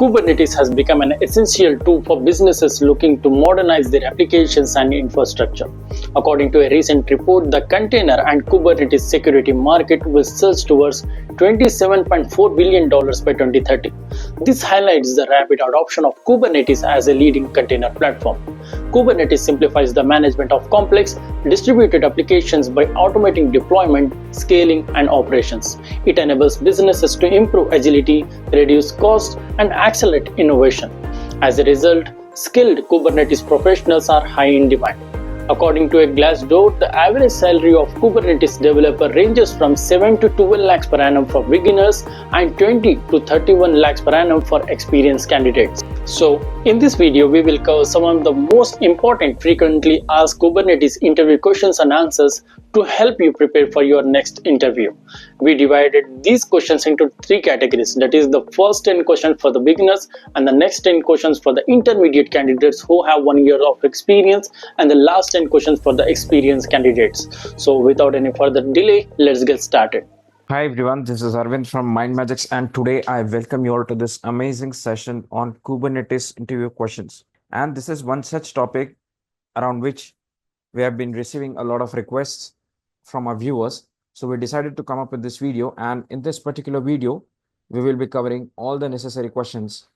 Kubernetes has become an essential tool for businesses looking to modernize their applications and infrastructure. According to a recent report, the container and Kubernetes security market will surge towards $27.4 billion by 2030. This highlights the rapid adoption of Kubernetes as a leading container platform. Kubernetes simplifies the management of complex, distributed applications by automating deployment, scaling, and operations. It enables businesses to improve agility, reduce costs, and accelerate innovation. As a result, skilled Kubernetes professionals are high in demand. According to a Glassdoor, the average salary of Kubernetes developer ranges from 7 to 12 lakhs per annum for beginners and 20 to 31 lakhs per annum for experienced candidates. So, in this video, we will cover some of the most important frequently asked Kubernetes interview questions and answers to help you prepare for your next interview. We divided these questions into 3 categories, that is the first 10 questions for the beginners and the next 10 questions for the intermediate candidates who have 1 year of experience and the last 10 questions for the experienced candidates. So without any further delay, let's get started. Hi everyone, this is Arvind from MindMajix, and today I welcome you all to this amazing session on Kubernetes interview questions. And this is one such topic around which we have been receiving a lot of requests from our viewers. So we decided to come up with this video, and in this particular video, we will be covering all the necessary questions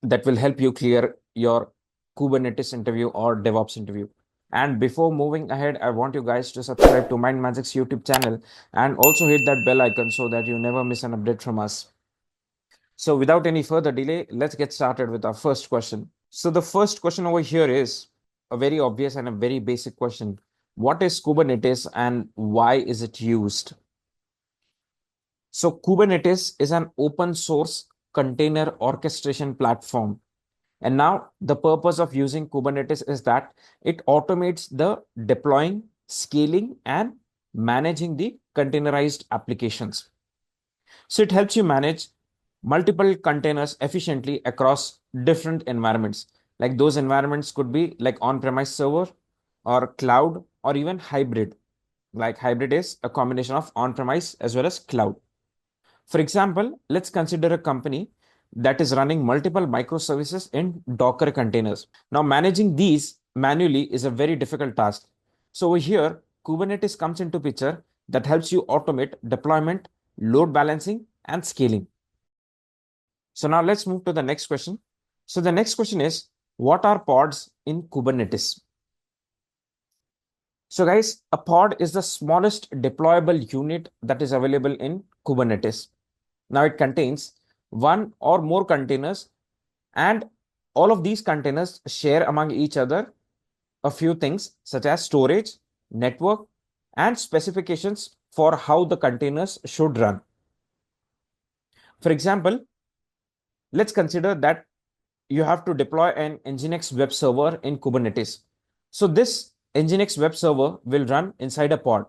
that will help you clear your Kubernetes interview or DevOps interview. And before moving ahead, I want you guys to subscribe to MindMajix YouTube channel and also hit that bell icon so that you never miss an update from us. So without any further delay, let's get started with our first question. So the first question over here is a very obvious and a very basic question. What is Kubernetes and why is it used? So Kubernetes is an open source container orchestration platform. And now the purpose of using Kubernetes is that it automates the deploying, scaling, and managing the containerized applications. So it helps you manage multiple containers efficiently across different environments. Like those environments could be like on-premise server or cloud or even hybrid. Like hybrid is a combination of on-premise as well as cloud. For example, let's consider a company that is running multiple microservices in Docker containers. Now, managing these manually is a very difficult task. So over here, Kubernetes comes into picture that helps you automate deployment, load balancing, and scaling. So now let's move to the next question. So the next question is, what are pods in Kubernetes? So guys, a pod is the smallest deployable unit that is available in Kubernetes. Now it contains one or more containers, and all of these containers share among each other a few things such as storage, network, and specifications for how the containers should run. For example, let's consider that you have to deploy an Nginx web server in Kubernetes. So this Nginx web server will run inside a pod.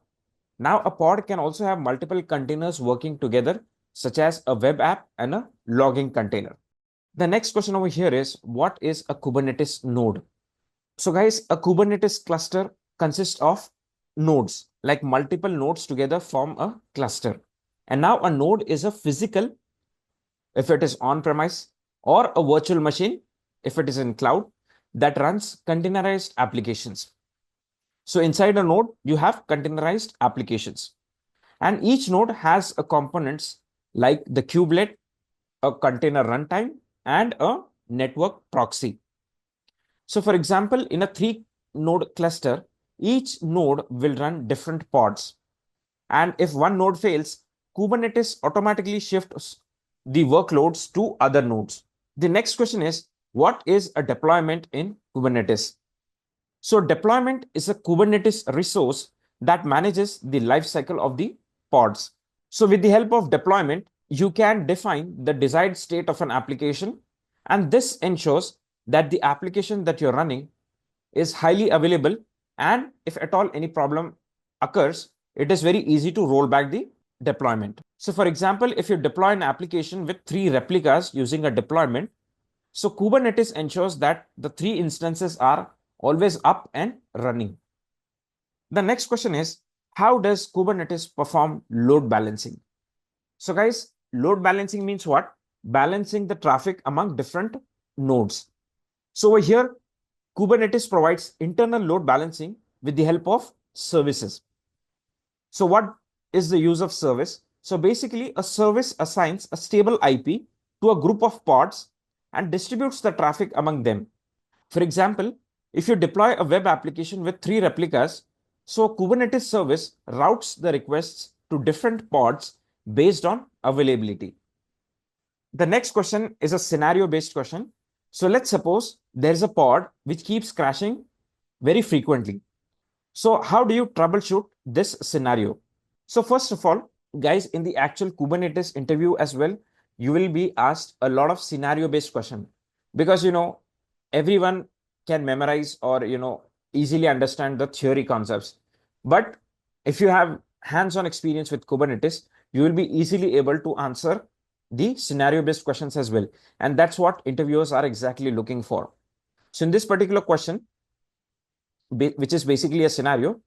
Now a pod can also have multiple containers working together, such as a web app and a logging container. The next question over here is, what is a Kubernetes node? So guys, a Kubernetes cluster consists of nodes, like multiple nodes together form a cluster. And now a node is a physical, if it is on-premise, or a virtual machine, if it is in cloud, that runs containerized applications. So inside a node, you have containerized applications. And each node has a components like the kubelet, a container runtime, and a network proxy. So for example, in a 3-node cluster, each node will run different pods. And if one node fails, Kubernetes automatically shifts the workloads to other nodes. The next question is, what is a deployment in Kubernetes? So deployment is a Kubernetes resource that manages the lifecycle of the pods. So with the help of deployment, you can define the desired state of an application, and this ensures that the application that you're running is highly available, and if at all any problem occurs, it is very easy to roll back the deployment. So for example, if you deploy an application with 3 replicas using a deployment, so Kubernetes ensures that the 3 instances are always up and running. The next question is, how does Kubernetes perform load balancing? So guys, load balancing means what? balancing the traffic among different nodes. So over here, Kubernetes provides internal load balancing with the help of services. So what is the use of service? So basically, a service assigns a stable IP to a group of pods and distributes the traffic among them. For example, if you deploy a web application with 3 replicas, so Kubernetes service routes the requests to different pods based on availability. The next question is a scenario-based question. So let's suppose there's a pod which keeps crashing very frequently. So how do you troubleshoot this scenario? So first of all, guys, in the actual Kubernetes interview as well, you will be asked a lot of scenario-based question because, everyone can memorize or, easily understand the theory concepts. But if you have hands-on experience with Kubernetes, you will be easily able to answer the scenario-based questions as well. And that's what interviewers are exactly looking for. So in this particular question, which is basically a scenario,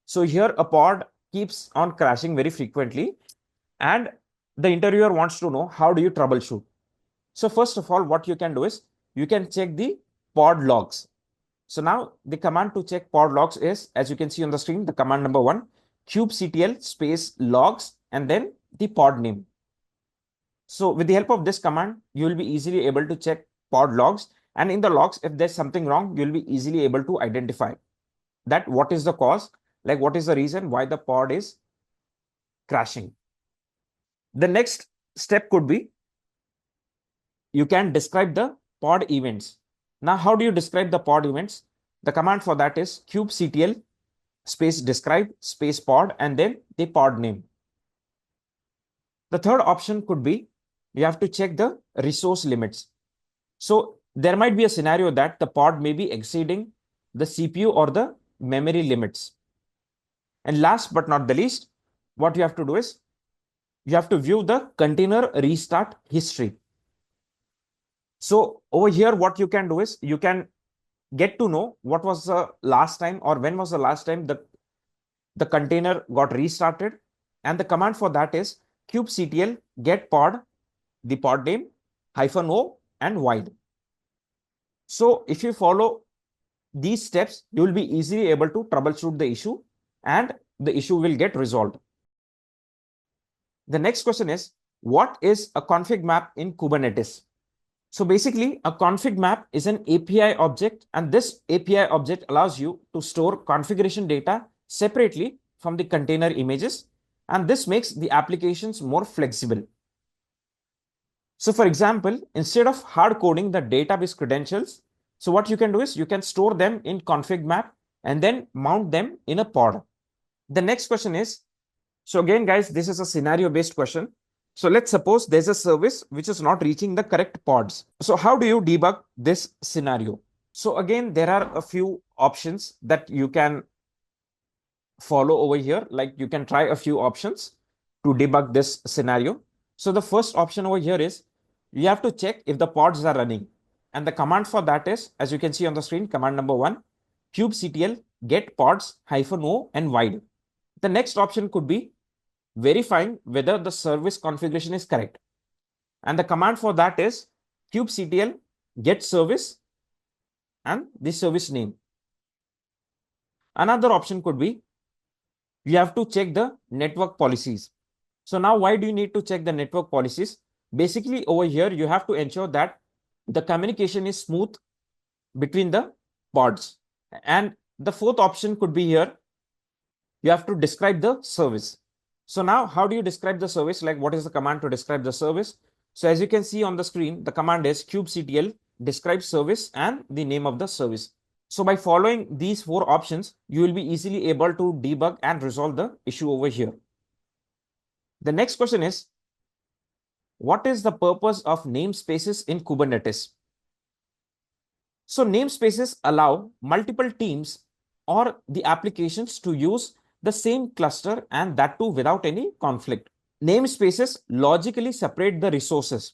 so here a pod keeps on crashing very frequently, and the interviewer wants to know how do you troubleshoot. So first of all, what you can do is you can check the pod logs. So now the command to check pod logs is, as you can see on the screen, the command number 1, kubectl space logs and then the pod name. So with the help of this command, you will be easily able to check pod logs, and in the logs, if there's something wrong, you'll be easily able to identify that what is the cause, like what is the reason why the pod is crashing. The next step could be you can describe the pod events. Now, how do you describe the pod events? The command for that is kubectl space describe space pod and then the pod name. The third option could be you have to check the resource limits. So there might be a scenario that the pod may be exceeding the CPU or the memory limits. And last but not the least, what you have to do is you have to view the container restart history. So over here, what you can do is you can get to know what was the last time or when was the last time the container got restarted. And the command for that is kubectl get pod, the pod name, -o and wide. So if you follow these steps, you will be easily able to troubleshoot the issue and the issue will get resolved. The next question is, what is a config map in Kubernetes? So basically, a config map is an API object, and this API object allows you to store configuration data separately from the container images, and this makes the applications more flexible. So for example, instead of hard coding the database credentials, so what you can do is you can store them in config map and then mount them in a pod. The next question is, so again, guys, this is a scenario-based question. So let's suppose there's a service which is not reaching the correct pods. So how do you debug this scenario? So again, there are a few options that you can follow over here. Like you can try a few options to debug this scenario. So the first option over here is you have to check if the pods are running. And the command for that is, as you can see on the screen, command number 1, kubectl get pods -o and wide. The next option could be verifying whether the service configuration is correct. And the command for that is kubectl get service and the service name. Another option could be you have to check the network policies. So now why do you need to check the network policies? Basically over here, you have to ensure that the communication is smooth between the pods. And the fourth option could be here, you have to describe the service. So now how do you describe the service? Like what is the command to describe the service? So as you can see on the screen, the command is kubectl describe service and the name of the service. So by following these 4 options, you will be easily able to debug and resolve the issue over here. The next question is, what is the purpose of namespaces in Kubernetes? So namespaces allow multiple teams or the applications to use the same cluster, and that too without any conflict. Namespaces logically separate the resources.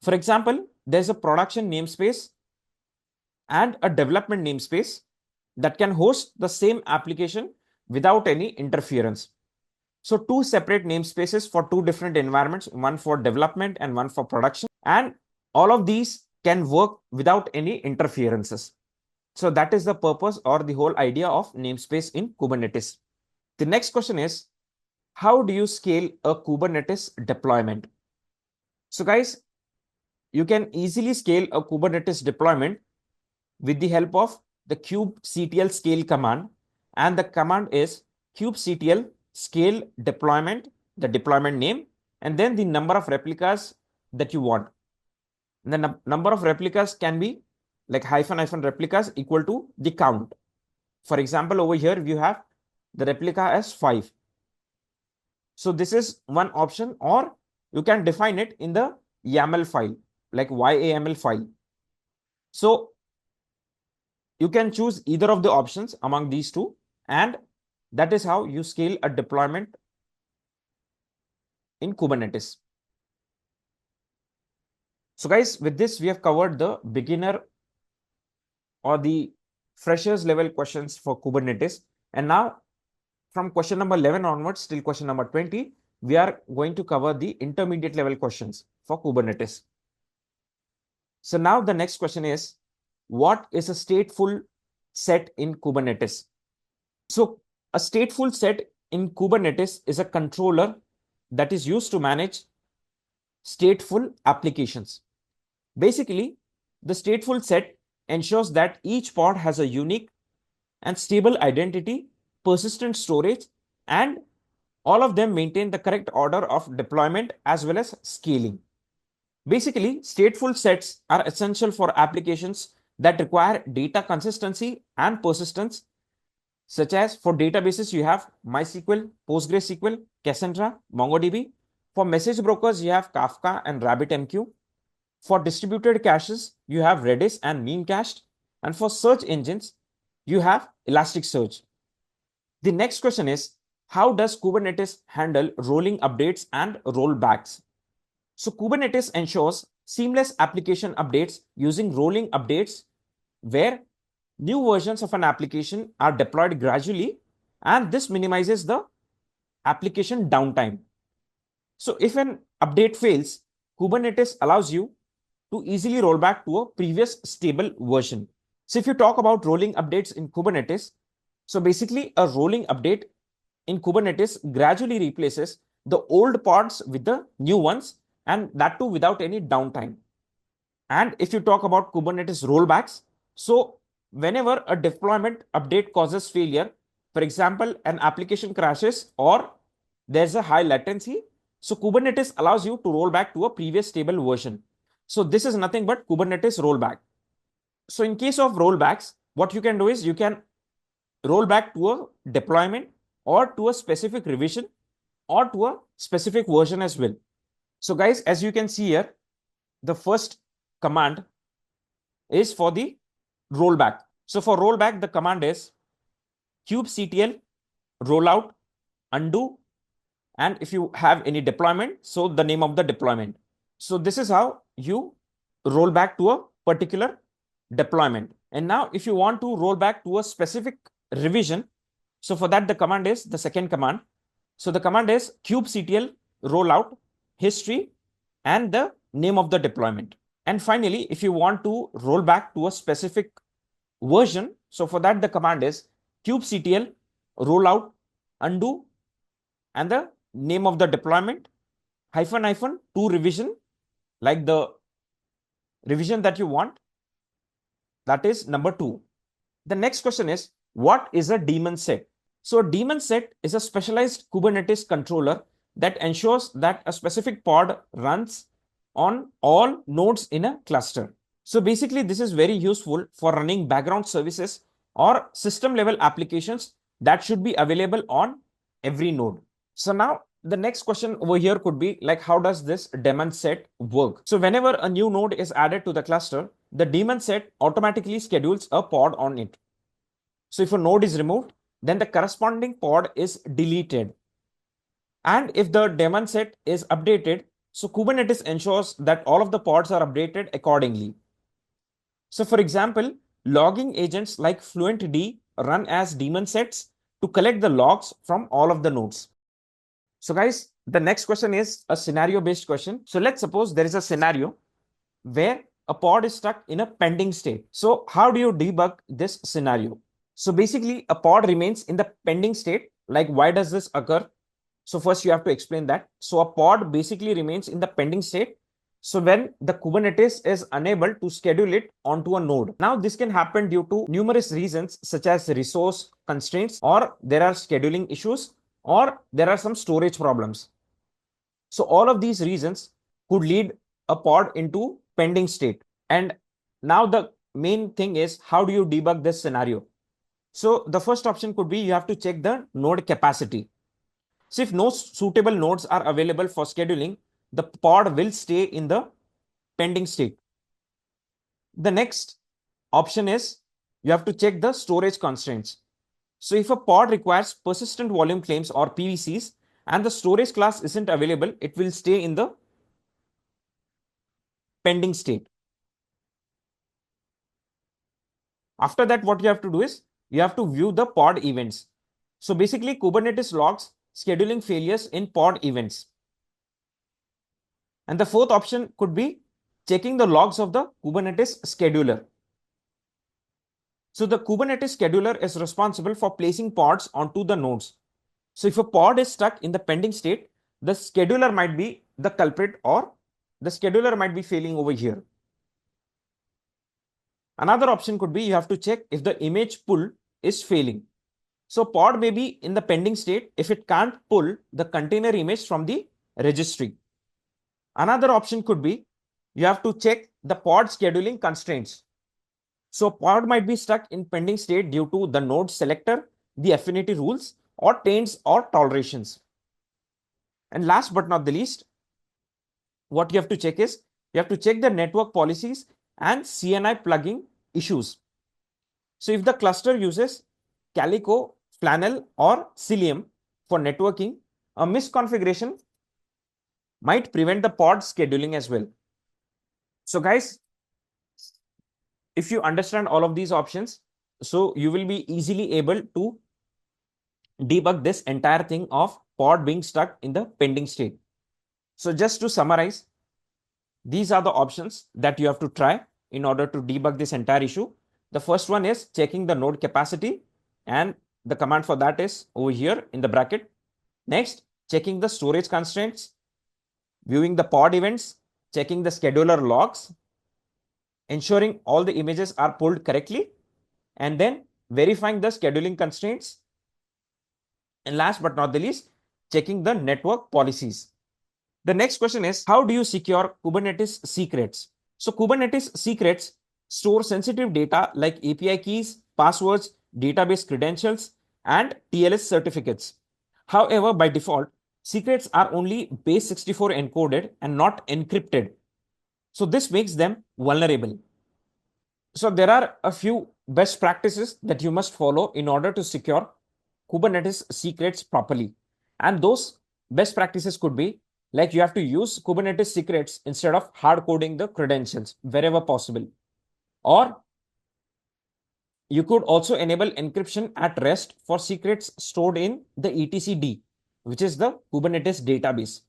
For example, there's a production namespace and a development namespace that can host the same application without any interference. So two separate namespaces for two different environments, one for development and one for production. And all of these can work without any interferences. So that is the purpose or the whole idea of namespace in Kubernetes. The next question is, how do you scale a Kubernetes deployment? So guys, you can easily scale a Kubernetes deployment with the help of the kubectl scale command. And the command is kubectl scale deployment, the deployment name, and then the number of replicas that you want. And the number of replicas can be like hyphen replicas equal to the count. For example, over here, you have the replica as 5. So this is one option, or you can define it in the YAML file, like YAML file. So you can choose either of the options among these two, and that is how you scale a deployment in Kubernetes. So guys, with this, we have covered the beginner or the freshers level questions for Kubernetes. And now from question number 11 onwards till question number 20, we are going to cover the intermediate level questions for Kubernetes. So now the next question is, what is a stateful set in Kubernetes? So a stateful set in Kubernetes is a controller that is used to manage stateful applications. Basically, the stateful set ensures that each pod has a unique and stable identity, persistent storage, and all of them maintain the correct order of deployment as well as scaling. Basically, stateful sets are essential for applications that require data consistency and persistence, such as for databases, you have MySQL, PostgreSQL, Cassandra, MongoDB. For message brokers, you have Kafka and RabbitMQ. For distributed caches, you have Redis and Memcached. And for search engines, you have Elasticsearch. The next question is, how does Kubernetes handle rolling updates and rollbacks? So Kubernetes ensures seamless application updates using rolling updates, where new versions of an application are deployed gradually, and this minimizes the application downtime. So if an update fails, Kubernetes allows you to easily roll back to a previous stable version. So if you talk about rolling updates in Kubernetes, so basically a rolling update in Kubernetes gradually replaces the old pods with the new ones, and that too without any downtime. And if you talk about Kubernetes rollbacks, so whenever a deployment update causes failure, for example, an application crashes or there's a high latency, so Kubernetes allows you to roll back to a previous stable version. So this is nothing but Kubernetes rollback. So in case of rollbacks, what you can do is you can roll back to a deployment or to a specific revision or to a specific version as well. So guys, as you can see here, the first command is for the rollback. So for rollback, the command is kubectl rollout undo, and if you have any deployment, so the name of the deployment. So this is how you roll back to a particular deployment. And now if you want to roll back to a specific revision, so for that the command is the second command. So the command is kubectl rollout history and the name of the deployment. And finally, if you want to roll back to a specific version, so for that the command is kubectl rollout undo and the name of the deployment --to revision, like the revision that you want, that is number 2. The next question is, what is a DaemonSet? So a DaemonSet is a specialized Kubernetes controller that ensures that a specific pod runs on all nodes in a cluster. So basically, this is very useful for running background services or system level applications that should be available on every node. So now the next question over here could be like, how does this DaemonSet work? So whenever a new node is added to the cluster, the DaemonSet automatically schedules a pod on it. So if a node is removed, then the corresponding pod is deleted. And if the DaemonSet is updated, so Kubernetes ensures that all of the pods are updated accordingly. So for example, logging agents like FluentD run as DaemonSets to collect the logs from all of the nodes. So guys, the next question is a scenario based question. So let's suppose there is a scenario where a pod is stuck in a pending state. So how do you debug this scenario? So basically a pod remains in the pending state. Like, why does this occur? So first you have to explain that. So a pod basically remains in the pending state. So when the Kubernetes is unable to schedule it onto a node. Now this can happen due to numerous reasons such as resource constraints, or there are scheduling issues, or there are some storage problems. So all of these reasons could lead a pod into pending state. And now the main thing is, how do you debug this scenario? So the first option could be you have to check the node capacity. So if no suitable nodes are available for scheduling, the pod will stay in the pending state. The next option is you have to check the storage constraints. So if a pod requires persistent volume claims or PVCs and the storage class isn't available, it will stay in the pending state. After that, what you have to do is you have to view the pod events. So basically Kubernetes logs scheduling failures in pod events. And the fourth option could be checking the logs of the Kubernetes scheduler. So the Kubernetes scheduler is responsible for placing pods onto the nodes. So if a pod is stuck in the pending state, the scheduler might be the culprit, or the scheduler might be failing over here. Another option could be you have to check if the image pull is failing. So pod may be in the pending state if it can't pull the container image from the registry. Another option could be you have to check the pod scheduling constraints. So pod might be stuck in pending state due to the node selector, the affinity rules, or taints or tolerations. And last but not the least, what you have to check is you have to check the network policies and CNI plugging issues. So if the cluster uses Calico, Flannel, or Cilium for networking, a misconfiguration might prevent the pod scheduling as well. So guys, if you understand all of these options, so you will be easily able to debug this entire thing of pod being stuck in the pending state. So just to summarize, these are the options that you have to try in order to debug this entire issue. The first one is checking the node capacity, and the command for that is over here in the bracket. Next, checking the storage constraints, viewing the pod events, checking the scheduler logs, ensuring all the images are pulled correctly, and then verifying the scheduling constraints. And last but not the least, checking the network policies. The next question is, how do you secure Kubernetes secrets? So Kubernetes secrets store sensitive data like API keys, passwords, database credentials, and TLS certificates. However, by default, secrets are only base 64 encoded and not encrypted. So this makes them vulnerable. So there are a few best practices that you must follow in order to secure Kubernetes secrets properly. And those best practices could be like you have to use Kubernetes secrets instead of hard coding the credentials wherever possible. Or you could also enable encryption at rest for secrets stored in the etcd, which is the Kubernetes database.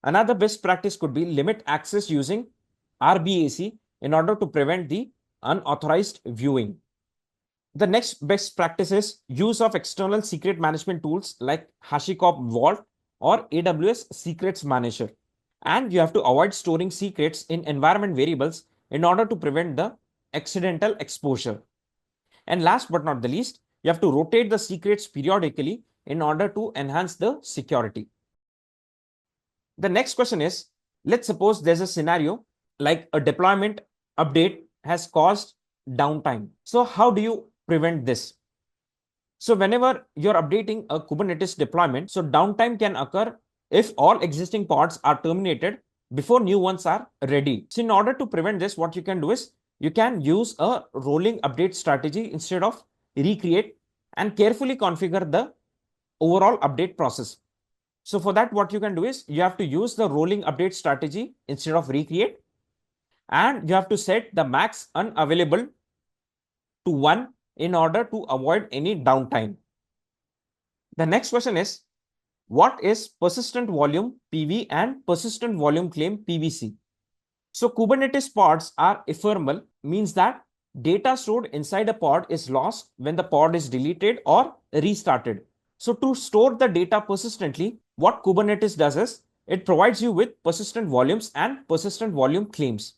Another best practice could be limit access using RBAC in order to prevent the unauthorized viewing. The next best practice is use of external secret management tools like HashiCorp Vault or AWS Secrets Manager. And you have to avoid storing secrets in environment variables in order to prevent the accidental exposure. And last but not the least, you have to rotate the secrets periodically in order to enhance the security. The next question is, let's suppose there's a scenario like a deployment update has caused downtime. So how do you prevent this? So whenever you're updating a Kubernetes deployment, so downtime can occur if all existing pods are terminated before new ones are ready. So in order to prevent this, what you can do is you can use a rolling update strategy instead of recreate, and carefully configure the overall update process. So for that, what you can do is you have to use the rolling update strategy instead of recreate, and you have to set the max unavailable to 1 in order to avoid any downtime. The next question is, what is persistent volume PV and persistent volume claim PVC. So Kubernetes pods are ephemeral, means that data stored inside a pod is lost when the pod is deleted or restarted. So to store the data persistently, what Kubernetes does is it provides you with persistent volumes and persistent volume claims.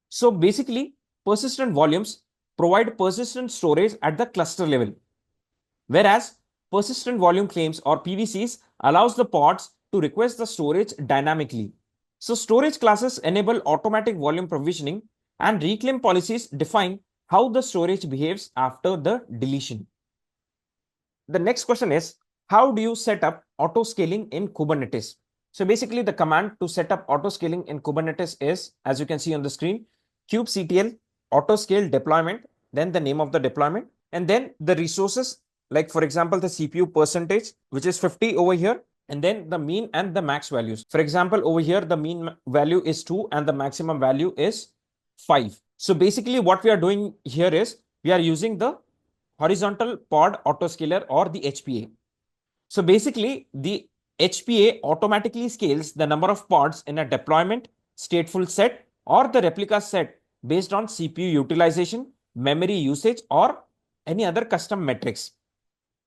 So basically, persistent volumes provide persistent storage at the cluster level, whereas persistent volume claims or PVCs allows the pods to request the storage dynamically. So storage classes enable automatic volume provisioning, and reclaim policies define how the storage behaves after the deletion. The next question is, how do you set up autoscaling in Kubernetes? So basically the command to set up autoscaling in Kubernetes is, as you can see on the screen, kubectl autoscale deployment, then the name of the deployment, and then the resources, like for example, the CPU percentage, which is 50 over here, and then the mean and the max values. For example, over here, the mean value is 2 and the maximum value is 5. So basically what we are doing here is we are using the horizontal pod autoscaler or the HPA. So basically the HPA automatically scales the number of pods in a deployment, stateful set, or the replica set based on CPU utilization, memory usage, or any other custom metrics.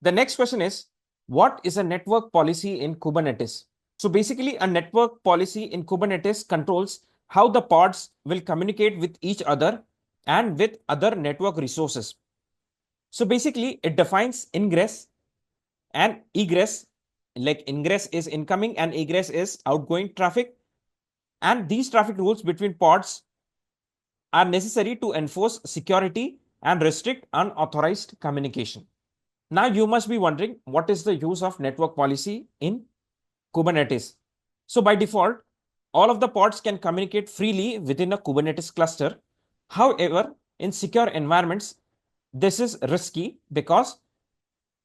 The next question is, what is a network policy in Kubernetes? So basically a network policy in Kubernetes controls how the pods will communicate with each other and with other network resources. So basically it defines ingress and egress, like ingress is incoming and egress is outgoing traffic. And these traffic rules between pods are necessary to enforce security and restrict unauthorized communication. Now you must be wondering, what is the use of network policy in Kubernetes? So by default, all of the pods can communicate freely within a Kubernetes cluster. However, in secure environments, this is risky because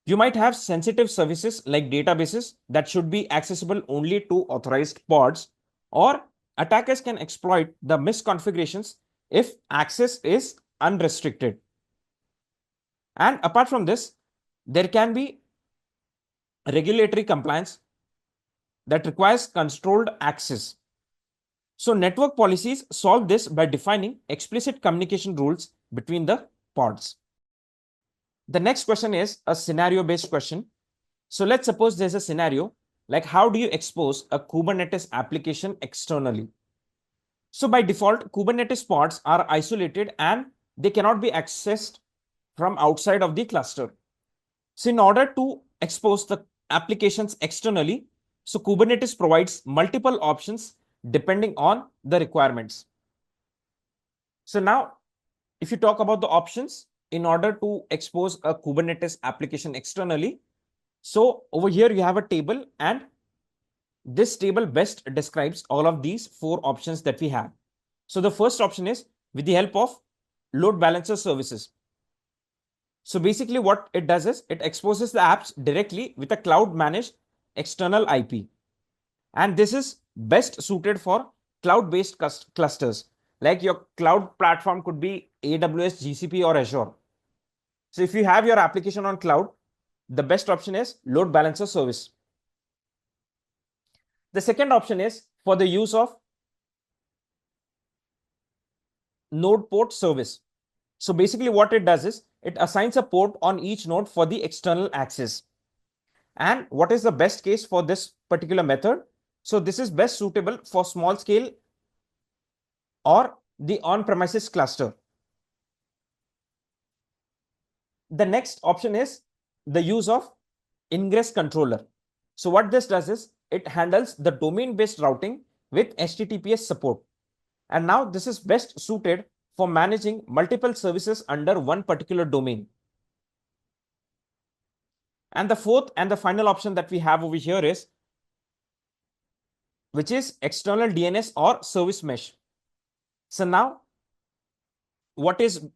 you might have sensitive services like databases that should be accessible only to authorized pods, or attackers can exploit the misconfigurations if access is unrestricted. And apart from this, there can be regulatory compliance that requires controlled access. So network policies solve this by defining explicit communication rules between the pods. The next question is a scenario-based question. So let's suppose there's a scenario like, how do you expose a Kubernetes application externally? So by default, Kubernetes pods are isolated and they cannot be accessed from outside of the cluster. So in order to expose the applications externally, so Kubernetes provides multiple options depending on the requirements. So now, if you talk about the options in order to expose a Kubernetes application externally, so over here you have a table, and this table best describes all of these 4 options that we have. So the first option is with the help of load balancer services. So basically what it does is it exposes the apps directly with a cloud managed external IP. And this is best suited for cloud-based clusters. Like your cloud platform could be AWS, GCP, or Azure. So if you have your application on cloud, the best option is load balancer service. The second option is for the use of node port service. So basically what it does is it assigns a port on each node for the external access. And what is the best case for this particular method? So this is best suitable for small scale or the on-premises cluster. The next option is the use of ingress controller. So what this does is it handles the domain-based routing with HTTPS support. And now this is best suited for managing multiple services under one particular domain. And the fourth and the final option that we have over here is, which is external DNS or service mesh. So now what is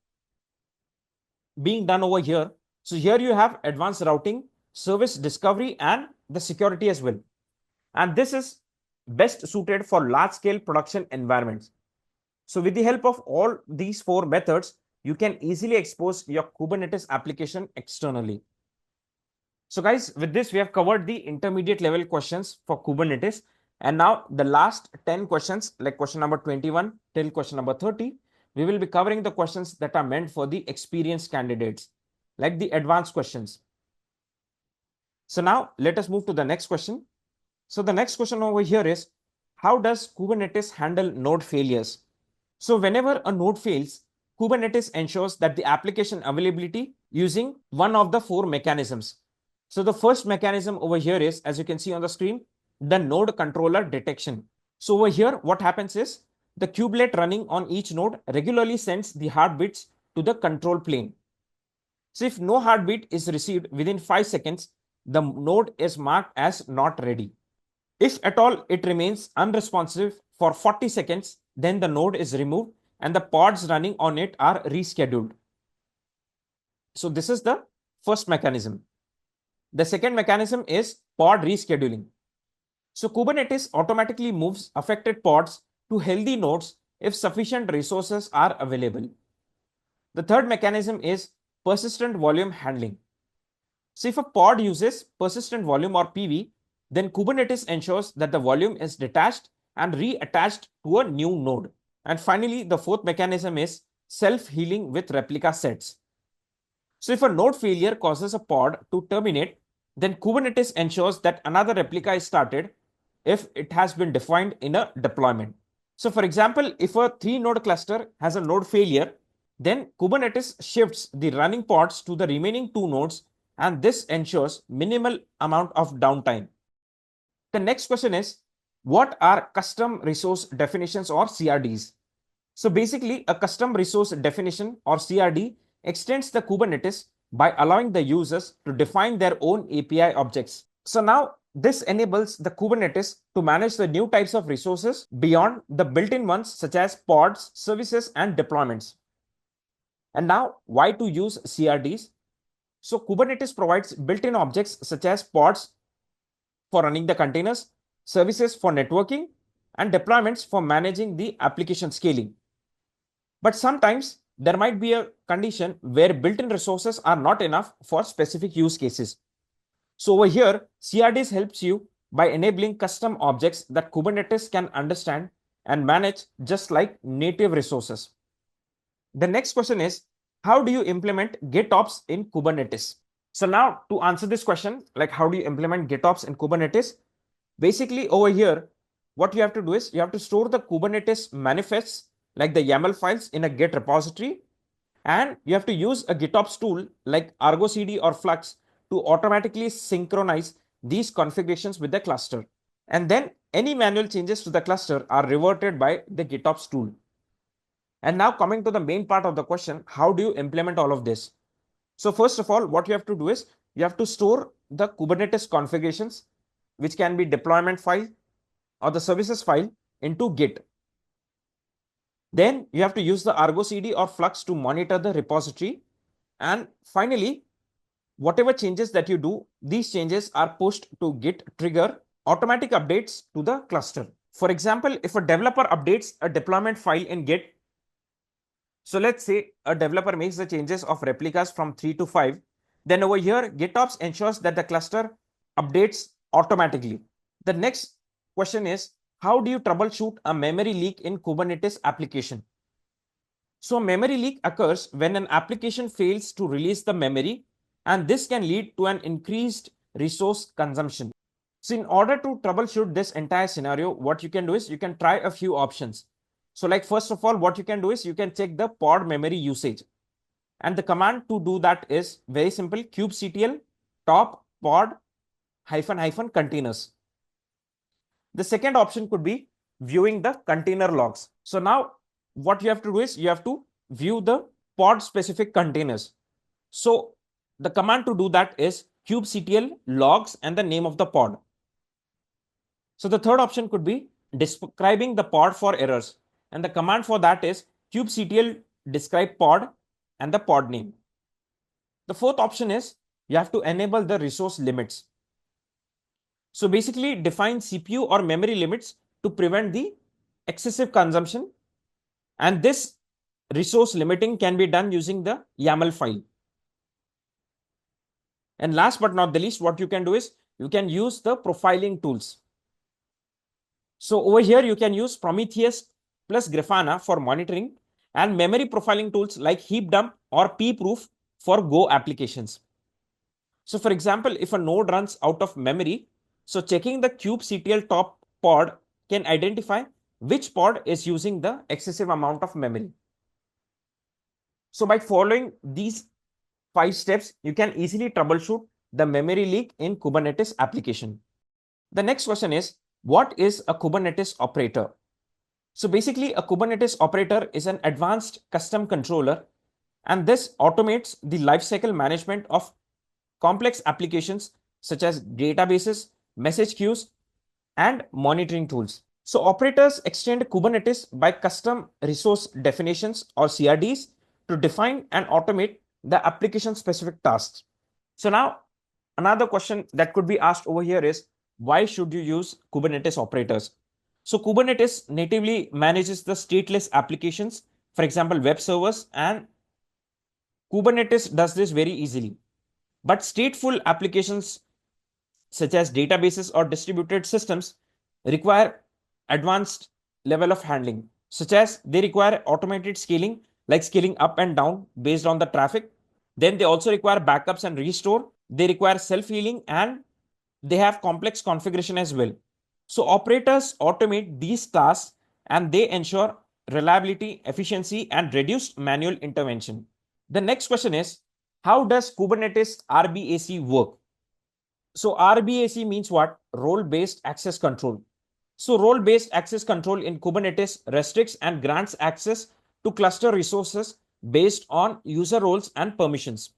being done over here? So here you have advanced routing, service discovery, and the security as well. And this is best suited for large scale production environments. So with the help of all these 4 methods, you can easily expose your Kubernetes application externally. So guys, with this, we have covered the intermediate level questions for Kubernetes. And now the last 10 questions, like question number 21 till question number 30, we will be covering the questions that are meant for the experienced candidates, like the advanced questions. So now let us move to the next question. So the next question over here is, how does Kubernetes handle node failures? So whenever a node fails, Kubernetes ensures that the application availability using one of the four mechanisms. So the first mechanism over here is, as you can see on the screen, the node controller detection. So over here, what happens is the kubelet running on each node regularly sends the heartbeats to the control plane. So if no heartbeat is received within 5 seconds, the node is marked as not ready. If at all it remains unresponsive for 40 seconds, then the node is removed and the pods running on it are rescheduled. So this is the first mechanism. The second mechanism is pod rescheduling. So Kubernetes automatically moves affected pods to healthy nodes if sufficient resources are available. The third mechanism is persistent volume handling. So if a pod uses persistent volume or PV, then Kubernetes ensures that the volume is detached and reattached to a new node. And finally, the fourth mechanism is self-healing with replica sets. So if a node failure causes a pod to terminate, then Kubernetes ensures that another replica is started if it has been defined in a deployment. So for example, if a 3-node cluster has a node failure, then Kubernetes shifts the running pods to the remaining 2 nodes, and this ensures minimal amount of downtime. The next question is, what are custom resource definitions or CRDs? So basically, a custom resource definition or CRD extends the Kubernetes by allowing the users to define their own API objects. So now this enables the Kubernetes to manage the new types of resources beyond the built-in ones such as pods, services, and deployments. And now, why to use CRDs? So Kubernetes provides built-in objects such as pods for running the containers, services for networking, and deployments for managing the application scaling. But sometimes there might be a condition where built-in resources are not enough for specific use cases. So over here, CRDs helps you by enabling custom objects that Kubernetes can understand and manage just like native resources. The next question is, how do you implement GitOps in Kubernetes? So now to answer this question, like how do you implement GitOps in Kubernetes? Basically over here, what you have to do is you have to store the Kubernetes manifests like the YAML files in a Git repository, and you have to use a GitOps tool like Argo CD or Flux to automatically synchronize these configurations with the cluster. And then any manual changes to the cluster are reverted by the GitOps tool. And now coming to the main part of the question, how do you implement all of this? So first of all, what you have to do is you have to store the Kubernetes configurations, which can be deployment file or the services file, into Git. Then you have to use the Argo CD or Flux to monitor the repository. And finally, whatever changes that you do, these changes are pushed to Git trigger automatic updates to the cluster. For example, if a developer updates a deployment file in Git, so let's say a developer makes the changes of replicas from 3 to 5, then over here, GitOps ensures that the cluster updates automatically. The next question is, how do you troubleshoot a memory leak in Kubernetes application? So memory leak occurs when an application fails to release the memory, and this can lead to an increased resource consumption. So in order to troubleshoot this entire scenario, what you can do is you can try a few options. So like first of all, what you can do is you can check the pod memory usage. And the command to do that is very simple: kubectl top pod -- containers. The second option could be viewing the container logs. So now what you have to do is you have to view the pod specific containers. So the command to do that is kubectl logs and the name of the pod. So the third option could be describing the pod for errors. And the command for that is kubectl describe pod and the pod name. The fourth option is you have to enable the resource limits. So basically define CPU or memory limits to prevent the excessive consumption. And this resource limiting can be done using the YAML file. And last but not the least, what you can do is you can use the profiling tools. So over here, you can use Prometheus plus Grafana for monitoring and memory profiling tools like heap dump or pproof for Go applications. So for example, if a node runs out of memory, so checking the kubectl top pod can identify which pod is using the excessive amount of memory. So by following these 5 steps, you can easily troubleshoot the memory leak in Kubernetes application. The next question is, what is a Kubernetes operator? So basically, a Kubernetes operator is an advanced custom controller, and this automates the lifecycle management of complex applications such as databases, message queues, and monitoring tools. So operators extend Kubernetes by custom resource definitions or CRDs to define and automate the application specific tasks. So now another question that could be asked over here is, why should you use Kubernetes operators? So Kubernetes natively manages the stateless applications, for example, web servers, and Kubernetes does this very easily. But stateful applications such as databases or distributed systems require advanced level of handling, such as they require automated scaling, like scaling up and down based on the traffic. Then they also require backups and restore. They require self-healing, and they have complex configuration as well. So operators automate these tasks and they ensure reliability, efficiency, and reduced manual intervention. The next question is, how does Kubernetes RBAC work? So RBAC means what? Role-based access control. So role-based access control in Kubernetes restricts and grants access to cluster resources based on user roles and permissions.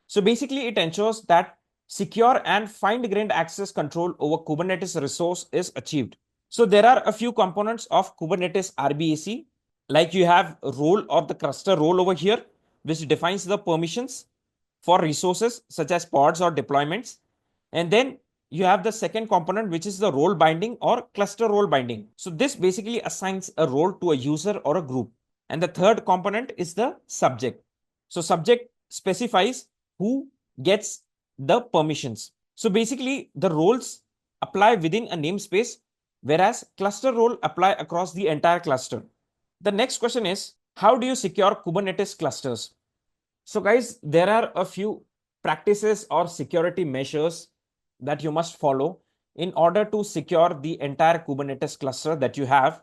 So basically, it ensures that secure and fine-grained access control over Kubernetes resource is achieved. So there are a few components of Kubernetes RBAC, like you have role or the cluster role over here, which defines the permissions for resources such as pods or deployments. And then you have the second component, which is the role binding or cluster role binding. So this basically assigns a role to a user or a group. And the third component is the subject. So subject specifies who gets the permissions. So basically the roles apply within a namespace, whereas cluster role apply across the entire cluster. The next question is, how do you secure Kubernetes clusters? So guys, there are a few practices or security measures that you must follow in order to secure the entire Kubernetes cluster that you have.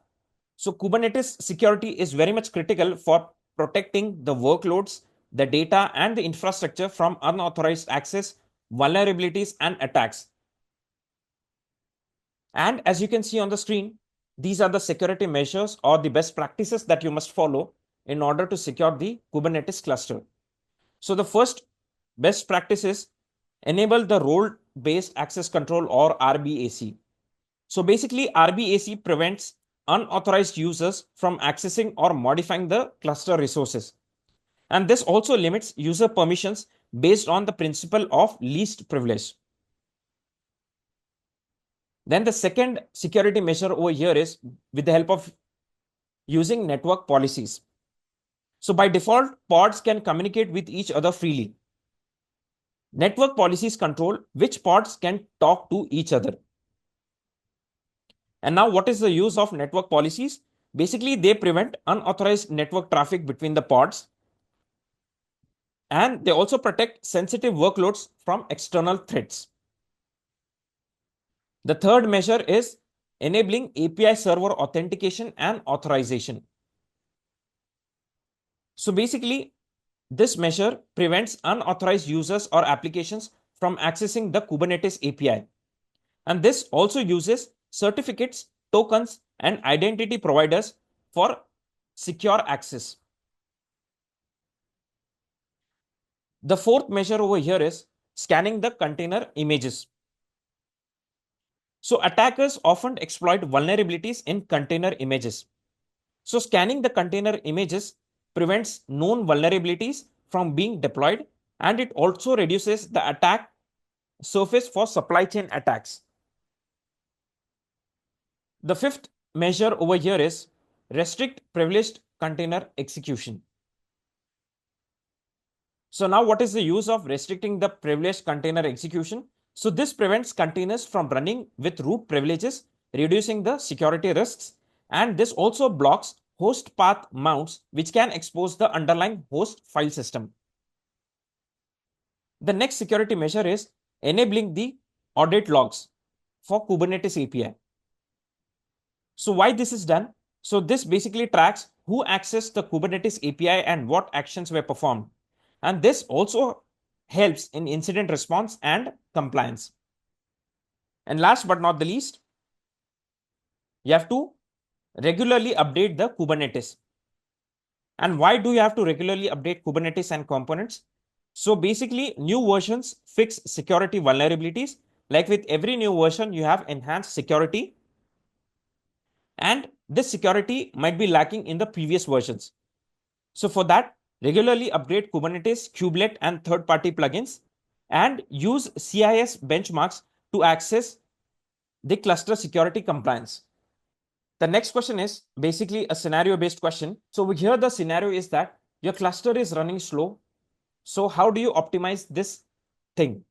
So Kubernetes security is very much critical for protecting the workloads, the data, and the infrastructure from unauthorized access, vulnerabilities, and attacks. And as you can see on the screen, these are the security measures or the best practices that you must follow in order to secure the Kubernetes cluster. So the first best practice is enable the role-based access control or RBAC. So basically RBAC prevents unauthorized users from accessing or modifying the cluster resources. And this also limits user permissions based on the principle of least privilege. Then the second security measure over here is with the help of using network policies. So by default, pods can communicate with each other freely. Network policies control which pods can talk to each other. And now what is the use of network policies? Basically, they prevent unauthorized network traffic between the pods. And they also protect sensitive workloads from external threats. The third measure is enabling API server authentication and authorization. So basically, this measure prevents unauthorized users or applications from accessing the Kubernetes API. And this also uses certificates, tokens, and identity providers for secure access. The fourth measure over here is scanning the container images. So attackers often exploit vulnerabilities in container images. So scanning the container images prevents known vulnerabilities from being deployed, and it also reduces the attack surface for supply chain attacks. The fifth measure over here is restrict privileged container execution. So now what is the use of restricting the privileged container execution? So this prevents containers from running with root privileges, reducing the security risks. And this also blocks host path mounts, which can expose the underlying host file system. The next security measure is enabling the audit logs for Kubernetes API. So why this is done? So this basically tracks who accessed the Kubernetes API and what actions were performed. And this also helps in incident response and compliance. And last but not the least, you have to regularly update the Kubernetes. And why do you have to regularly update Kubernetes and components? So basically, new versions fix security vulnerabilities. Like with every new version, you have enhanced security. And this security might be lacking in the previous versions. So for that, regularly upgrade Kubernetes, kubelet, and third-party plugins, and use CIS benchmarks to access the cluster security compliance. The next question is basically a scenario-based question. So here the scenario is that your cluster is running slow. So how do you optimize this thing?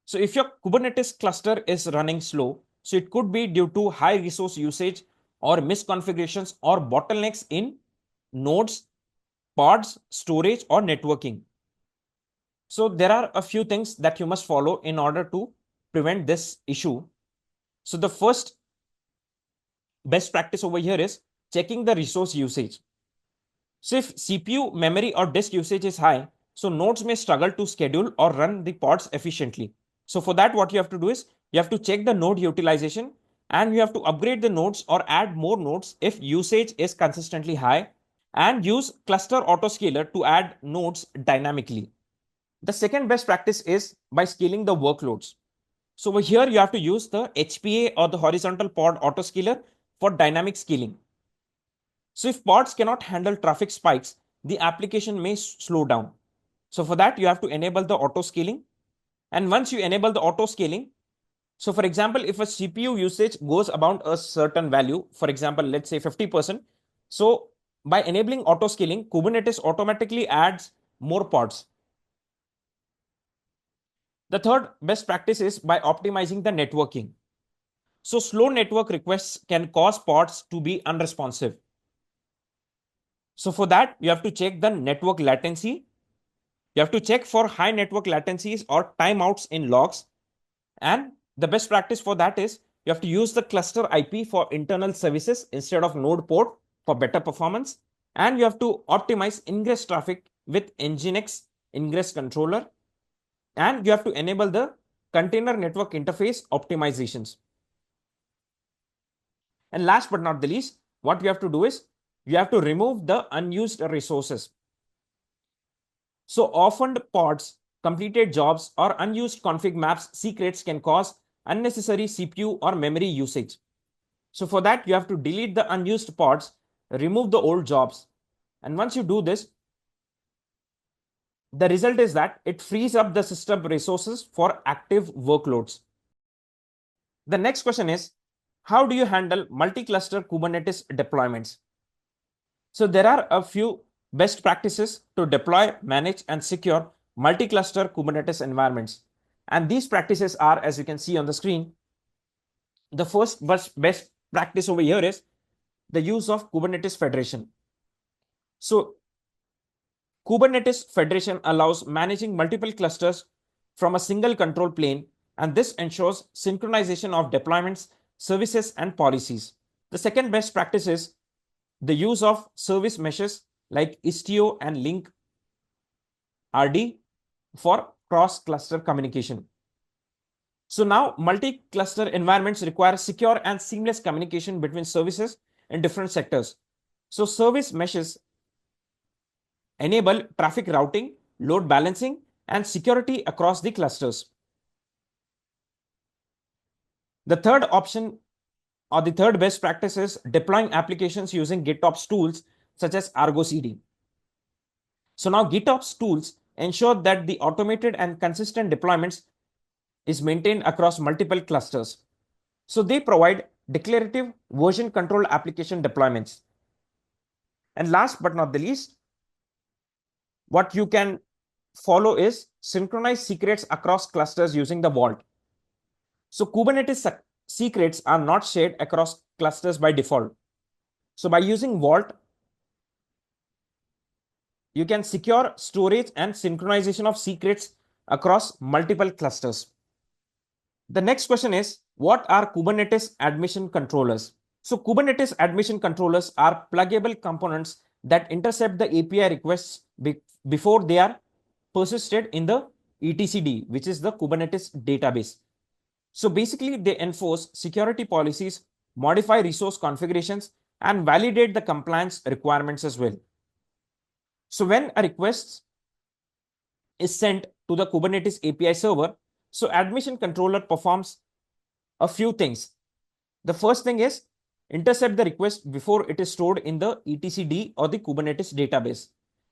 So if your Kubernetes cluster is running slow, so it could be due to high resource usage or misconfigurations or bottlenecks in nodes, pods, storage, or networking. So there are a few things that you must follow in order to prevent this issue. So the first best practice over here is checking the resource usage. So if CPU, memory, or disk usage is high, so nodes may struggle to schedule or run the pods efficiently. So for that, what you have to do is you have to check the node utilization and you have to upgrade the nodes or add more nodes if usage is consistently high, and use cluster autoscaler to add nodes dynamically. The second best practice is by scaling the workloads. So over here, you have to use the HPA or the horizontal pod autoscaler for dynamic scaling. So if pods cannot handle traffic spikes, the application may slow down. So for that, you have to enable the autoscaling. And once you enable the autoscaling, so for example, if a CPU usage goes about a certain value, for example, let's say 50%, so by enabling autoscaling, Kubernetes automatically adds more pods. The third best practice is by optimizing the networking. So slow network requests can cause pods to be unresponsive. So for that, you have to check the network latency. You have to check for high network latencies or timeouts in logs. And the best practice for that is you have to use the cluster IP for internal services instead of node port for better performance. And you have to optimize ingress traffic with Nginx ingress controller. And you have to enable the container network interface optimizations. And last but not the least, what you have to do is you have to remove the unused resources. So often pods, completed jobs, or unused config maps secrets can cause unnecessary CPU or memory usage. So for that, you have to delete the unused pods, remove the old jobs. And once you do this, the result is that it frees up the system resources for active workloads. The next question is, how do you handle multi-cluster Kubernetes deployments? So there are a few best practices to deploy, manage, and secure multi-cluster Kubernetes environments. And these practices are, as you can see on the screen, the first best practice over here is the use of Kubernetes Federation. So Kubernetes Federation allows managing multiple clusters from a single control plane, and this ensures synchronization of deployments, services, and policies. The second best practice is the use of service meshes like Istio and Link RD for cross-cluster communication. So now multi-cluster environments require secure and seamless communication between services in different sectors. So service meshes enable traffic routing, load balancing, and security across the clusters. The third option or the third best practice is deploying applications using GitOps tools such as Argo CD. So now GitOps tools ensure that the automated and consistent deployments is maintained across multiple clusters. So they provide declarative version control application deployments. And last but not the least, what you can follow is synchronize secrets across clusters using the vault. So Kubernetes secrets are not shared across clusters by default. So by using vault, you can secure storage and synchronization of secrets across multiple clusters. The next question is, what are Kubernetes admission controllers? So Kubernetes admission controllers are pluggable components that intercept the API requests before they are persisted in the etcd, which is the Kubernetes database. So basically, they enforce security policies, modify resource configurations, and validate the compliance requirements as well. So when a request is sent to the Kubernetes API server, so admission controller performs a few things. The first thing is intercept the request before it is stored in the etcd or the Kubernetes database.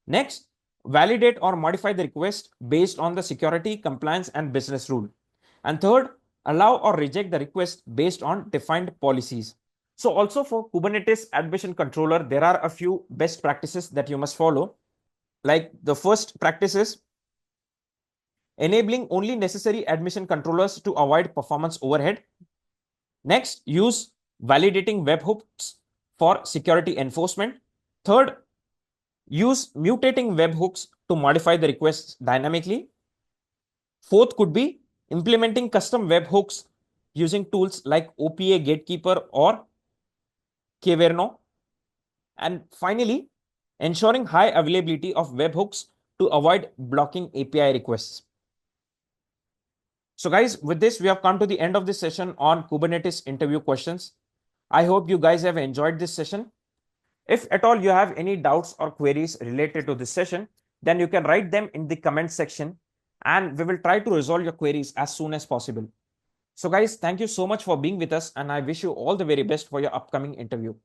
Next, validate or modify the request based on the security, compliance, and business rule. And third, allow or reject the request based on defined policies. So also for Kubernetes admission controller, there are a few best practices that you must follow. Like the first practice is enabling only necessary admission controllers to avoid performance overhead. Next, use validating webhooks for security enforcement. Third, use mutating webhooks to modify the requests dynamically. Fourth could be implementing custom webhooks using tools like OPA Gatekeeper or Kverno. And finally, ensuring high availability of webhooks to avoid blocking API requests. So guys, with this, we have come to the end of this session on Kubernetes interview questions. I hope you guys have enjoyed this session. If at all you have any doubts or queries related to this session, then you can write them in the comment section and we will try to resolve your queries as soon as possible. So guys, thank you so much for being with us and I wish you all the very best for your upcoming interview.